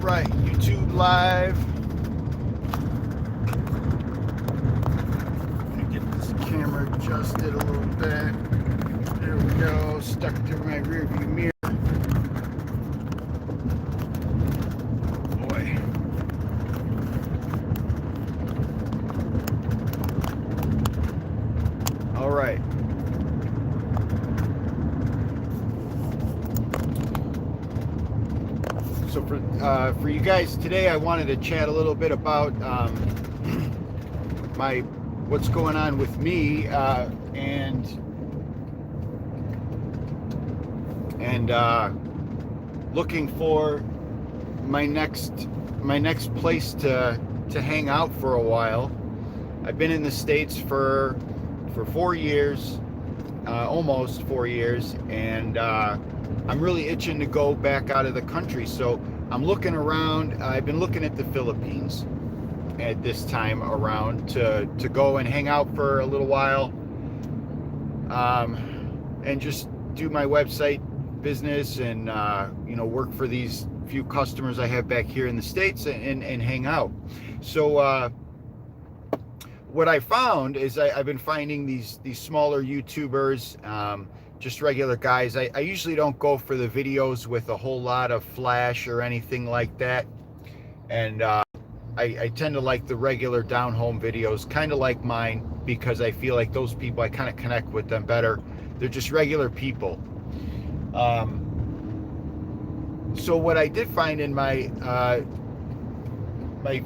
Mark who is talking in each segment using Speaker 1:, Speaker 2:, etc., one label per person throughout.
Speaker 1: right, YouTube Live. Get this camera adjusted a little bit. There we go. Stuck to my rear view mirror. Boy. All right. So for you guys today, I wanted to chat a little bit about what's going on with me and looking for my next place to hang out for a while. I've been in the States for 4 years, almost 4 years, and I'm really itching to go back out of the country. So I'm looking around. I've been looking at the Philippines at this time around to go and hang out for a little while, and just do my website business and work for these few customers I have back here in the States and hang out. So what I found is I've been finding these smaller YouTubers, just regular guys. I usually don't go for the videos with a whole lot of flash or anything like that, and I tend to like the regular down home videos, kind of like mine, because I feel like those people, I kind of connect with them better. They're just regular people. So what I did find in my my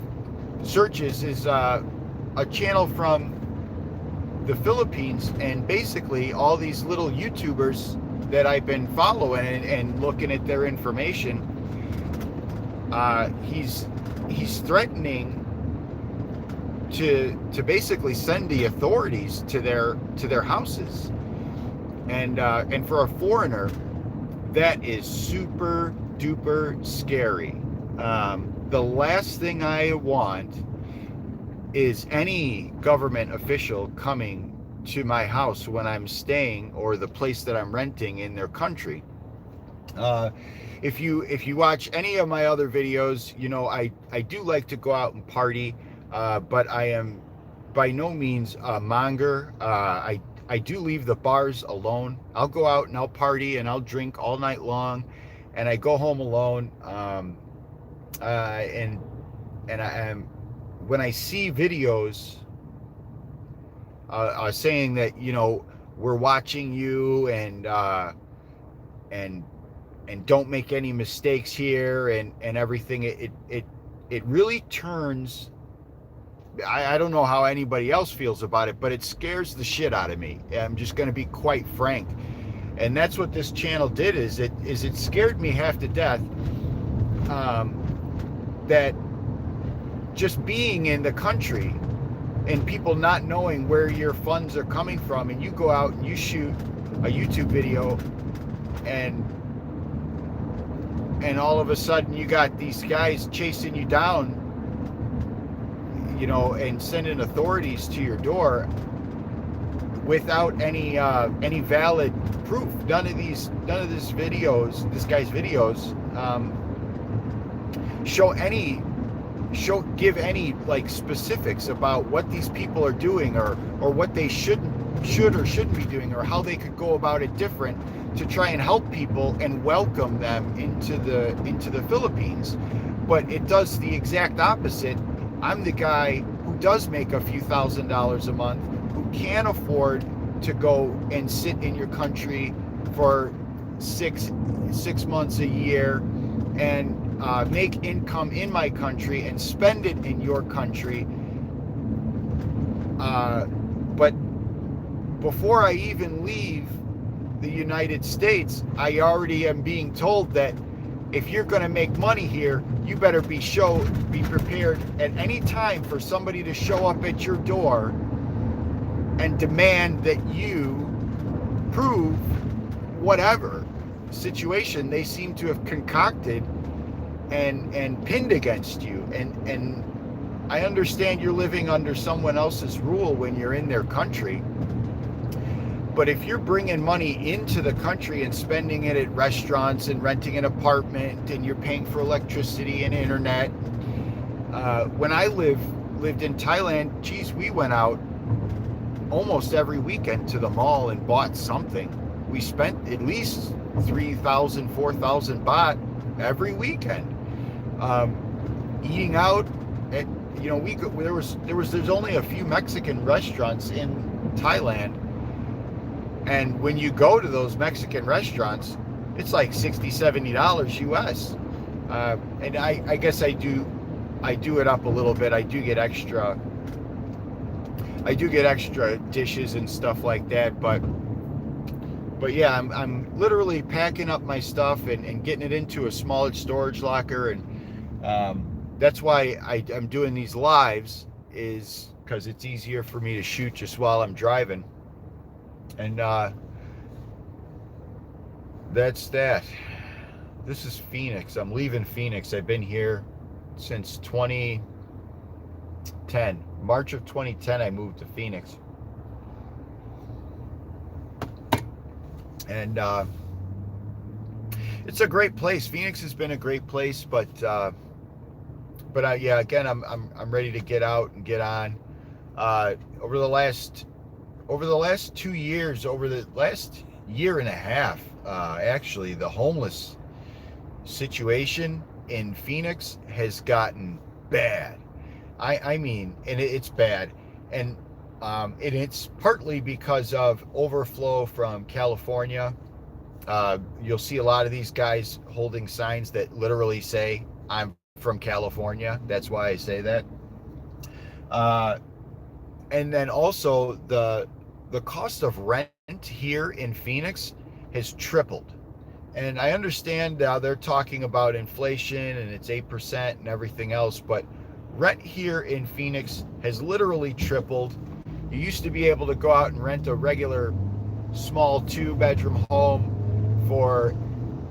Speaker 1: searches is a channel from the Philippines, and basically all these little YouTubers that I've been following and looking at their information. He's threatening to basically send the authorities to their houses, and for a foreigner, that is super duper scary. The last thing I want is any government official coming to my house when I'm staying, or the place that I'm renting in their country. If you watch any of my other videos, you know I do like to go out and party, but I am by no means a monger. I do leave the bars alone. I'll go out and I'll party and I'll drink all night long, and I go home alone. And I am, when I see videos saying that, we're watching you, and don't make any mistakes here, and everything, it really turns. I don't know how anybody else feels about it, but it scares the shit out of me. I'm just going to be quite frank, and that's what this channel did. Is it scared me half to death. That just being in the country and people not knowing where your funds are coming from, and you go out and you shoot a YouTube video, and all of a sudden you got these guys chasing you down, and sending authorities to your door without any valid proof. None of this guy's videos give any like specifics about what these people are doing, or what they should or shouldn't be doing, or how they could go about it different to try and help people and welcome them into the Philippines. But it does the exact opposite. I'm the guy who does make a few $1,000s a month, who can afford to go and sit in your country for six months a year, and make income in my country and spend it in your country. But before I even leave the United States, I already am being told that if you're going to make money here, you better be prepared at any time for somebody to show up at your door and demand that you prove whatever situation they seem to have concocted and pinned against you. And I understand you're living under someone else's rule when you're in their country, But if you're bringing money into the country and spending it at restaurants and renting an apartment, and you're paying for electricity and internet, when I lived in Thailand, geez, we went out almost every weekend to the mall and bought something. We spent at least 3,000, 4,000 baht every weekend, eating out. At, there's only a few Mexican restaurants in Thailand, and when you go to those Mexican restaurants, it's like $60, $70 US. And I guess I do it up a little bit. I do get extra dishes and stuff like that, but yeah, I'm literally packing up my stuff and getting it into a smaller storage locker, and that's why I'm doing these lives, is because it's easier for me to shoot just while I'm driving. And that's that. This is Phoenix. I'm leaving Phoenix. I've been here since 2010. March of 2010, I moved to Phoenix. And it's a great place. Phoenix has been a great place, but yeah, again, I'm ready to get out and get on. Over the last 2 years, over the last year and a half, actually, the homeless situation in Phoenix has gotten bad. I mean, and it's bad, and it's partly because of overflow from California. You'll see a lot of these guys holding signs that literally say, "I'm from California." That's why I say that. And then also the cost of rent here in Phoenix has tripled. And I understand they're talking about inflation and it's 8% and everything else, but rent here in Phoenix has literally tripled. You used to be able to go out and rent a regular small 2-bedroom home for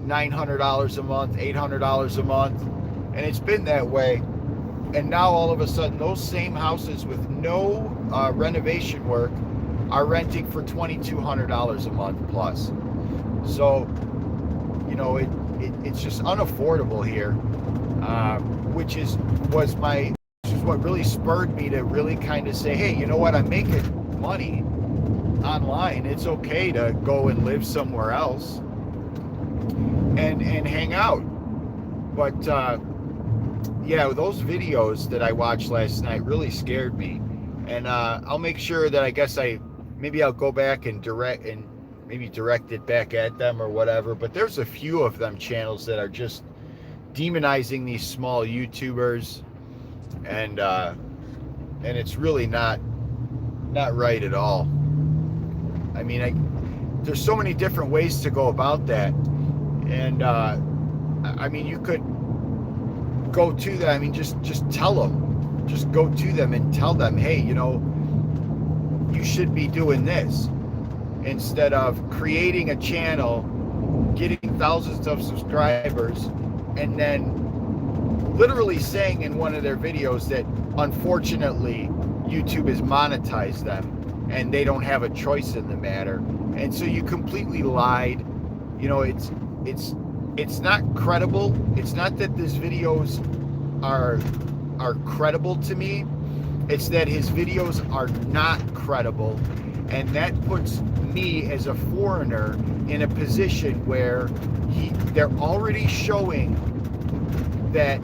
Speaker 1: $900 a month, $800 a month, and it's been that way. And now all of a sudden, those same houses with no renovation work are renting for $2,200 a month plus. So, it's just unaffordable here, which is what really spurred me to really kind of say, hey, you know what? I'm making money online. It's okay to go and live somewhere else and hang out. But yeah, those videos that I watched last night really scared me, and I'll make sure that I'll go back and direct it back at them or whatever. But there's a few of them channels that are just demonizing these small YouTubers, and it's really not right at all. I mean, there's so many different ways to go about that, and I mean, you could go to them. I mean, just tell them, just go to them and tell them, hey, you should be doing this, instead of creating a channel, getting thousands of subscribers, and then literally saying in one of their videos that unfortunately YouTube has monetized them and they don't have a choice in the matter. And so you completely lied. It's not credible. It's not that his videos are credible to me. It's that his videos are not credible, and that puts me as a foreigner in a position where they're already showing that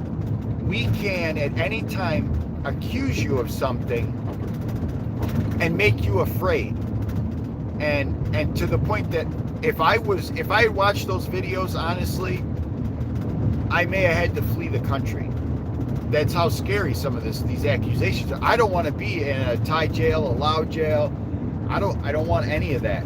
Speaker 1: we can at any time accuse you of something and make you afraid, and to the point that if I had watched those videos honestly, I may have had to flee the country. That's how scary some of these accusations are. I don't want to be in a Thai jail, a Lao jail. I don't want any of that.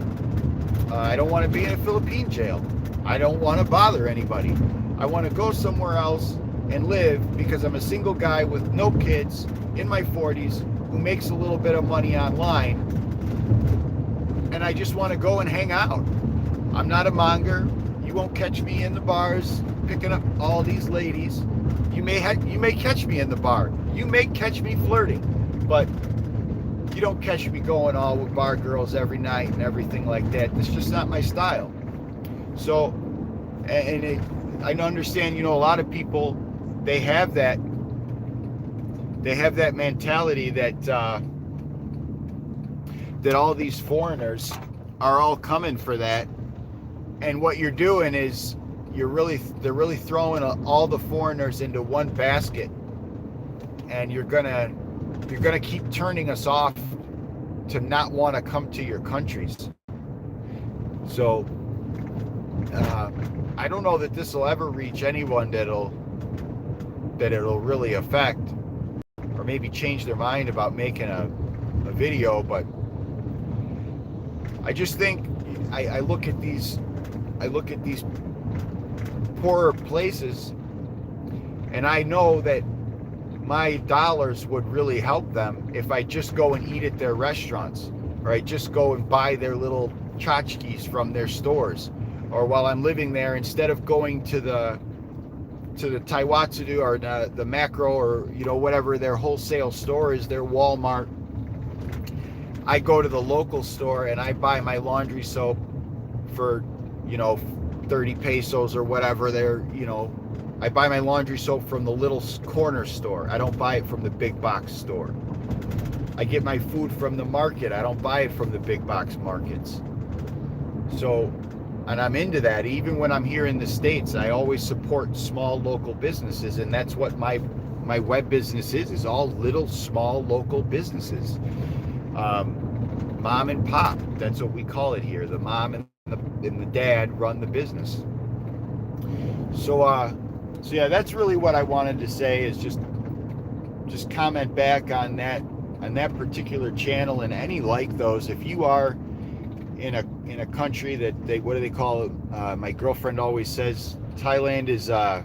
Speaker 1: I don't want to be in a Philippine jail. I don't want to bother anybody. I want to go somewhere else and live, because I'm a single guy with no kids in my 40s who makes a little bit of money online, and I just want to go and hang out. I'm not a monger. You won't catch me in the bars picking up all these ladies. You may catch me in the bar. You may catch me flirting, but don't catch me going all with bar girls every night and everything like that. That's just not my style. So, I understand, a lot of people, they have that mentality that that all these foreigners are all coming for that. And what you're doing is they're really throwing all the foreigners into one basket, and you're gonna keep turning us off to not want to come to your countries. So I don't know that this will ever reach anyone that it'll really affect, or maybe change their mind about making a video. But I just think I look at these poorer places, and I know that my dollars would really help them if I just go and eat at their restaurants, or I just go and buy their little tchotchkes from their stores, or while I'm living there, instead of going to the Taiwatsudu or the Macro, or whatever their wholesale store is, their Walmart, I go to the local store and I buy my laundry soap for 30 pesos or whatever. I buy my laundry soap from the little corner store. I don't buy it from the big box store. I get my food from the market. I don't buy it from the big box markets. So, and I'm into that. Even when I'm here in the States, I always support small local businesses, and that's what my web business is all little small local businesses. Mom and pop, that's what we call it here. The mom and the dad run the business. So yeah, that's really what I wanted to say, is just comment back on that particular channel, and any like those. If you are in a country that what do they call it? My girlfriend always says Thailand is a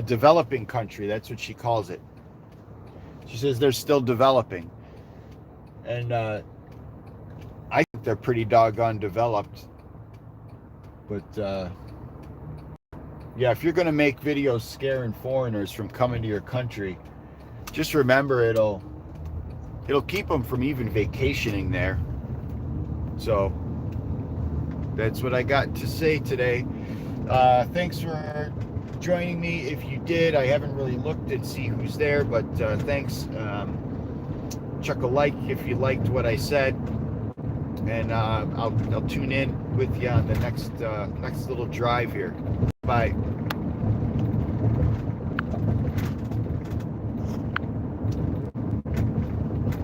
Speaker 1: developing country. That's what she calls it. She says they're still developing, and I think they're pretty doggone developed. But yeah, if you're going to make videos scaring foreigners from coming to your country, just remember it'll keep them from even vacationing there. So that's what I got to say today. Thanks for joining me. If you did, I haven't really looked and see who's there, but thanks. Chuck a like if you liked what I said, and I'll tune in with you on the next little drive here. Bye.